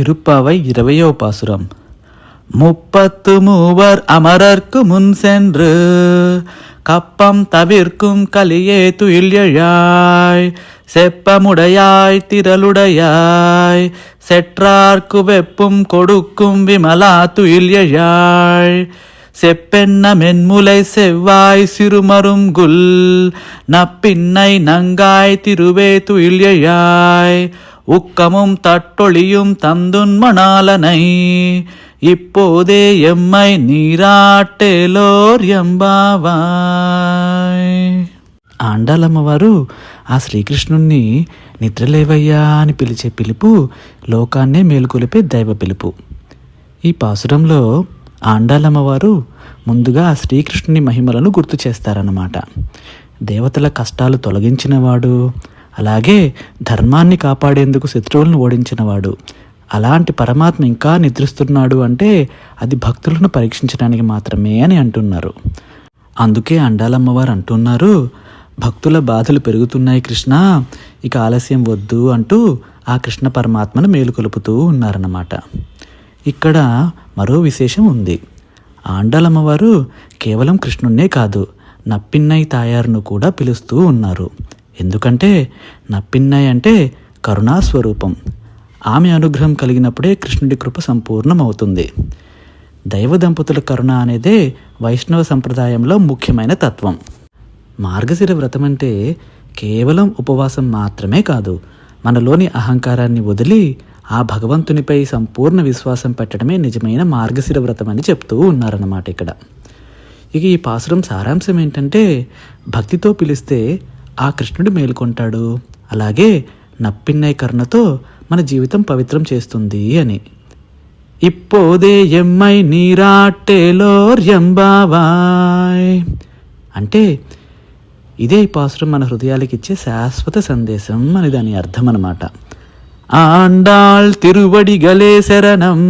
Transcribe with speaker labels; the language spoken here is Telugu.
Speaker 1: திருப்பாவை 20వ பாசுரம். முப்பத்து மூவர் அமரர்க்கு முன் சென்று கப்பம் தவிர்க்கும் கலியே துயில் எழாய், செப்பமுடையாய் திரளுடையாய், செற்றார்க்கு வெப்பும் கொடுக்கும் விமலா துயில் எழாய், செப்பென்ன மென்முலை செவ்வாய் சிறுமருங்குல், நப்பின்னை நங்காய் திருவே துயில் எழாய், உக்கமும் தட்டொழியும் தந்துன்மணாலனை, இப்போதே எம்மை నీరాట్టేలోర్ ఎంబావాయ్. ఆండాలమ్మవారు ఆ శ్రీకృష్ణుణ్ణి నిద్రలేవయ్యా అని పిలిచే పిలుపు లోకాన్నే మేలుకొలిపే దైవ పిలుపు. ఈ పాసురంలో ఆండాలమ్మవారు ముందుగా ఆ శ్రీకృష్ణుని మహిమలను గుర్తు చేస్తారన్నమాట. దేవతల కష్టాలు తొలగించినవాడు, అలాగే ధర్మాన్ని కాపాడేందుకు శత్రువులను ఓడించినవాడు. అలాంటి పరమాత్మ ఇంకా నిద్రిస్తున్నాడు అంటే అది భక్తులను పరీక్షించడానికి మాత్రమే అని అంటున్నారు. అందుకే అండాలమ్మవారు అంటున్నారు, భక్తుల బాధలు పెరుగుతున్నాయి కృష్ణ, ఇక ఆలస్యం వద్దు అంటూ ఆ కృష్ణ పరమాత్మను మేలుకొలుపుతూ ఉన్నారన్నమాట. ఇక్కడ మరో విశేషం ఉంది. ఆండాలమ్మవారు కేవలం కృష్ణున్నే కాదు, నప్పిన్నై తాయారును కూడా పిలుస్తూ ఉన్నారు. ఎందుకంటే నప్పిన్నై అంటే కరుణాస్వరూపం. ఆమె అనుగ్రహం కలిగినప్పుడే కృష్ణుడి కృప సంపూర్ణమవుతుంది. దైవ దంపతుల కరుణ అనేదే వైష్ణవ సంప్రదాయంలో ముఖ్యమైన తత్వం. మార్గశిర వ్రతం అంటే కేవలం ఉపవాసం మాత్రమే కాదు, మనలోని అహంకారాన్ని వదిలి ఆ భగవంతునిపై సంపూర్ణ విశ్వాసం పెట్టడమే నిజమైన మార్గశిర వ్రతం అని చెప్తూ ఉన్నారన్నమాట ఇక్కడ. ఇక ఈ పాసురం సారాంశం ఏంటంటే, భక్తితో పిలిస్తే ఆ కృష్ణుడు మేలుకొంటాడు, అలాగే నప్పిన్నై కరుణతో మన జీవితం పవిత్రం చేస్తుంది అని. ఇప్పోదే ఎమ్మై నీరాట్టేలోర్ ఎంబావాయ్ అంటే ఇదే ఈ పాసురం మన హృదయాలకు ఇచ్చే శాశ్వత సందేశం అని దాని అర్థం అన్నమాట. ఆండాళ్ తిరువడిగలే శరణం.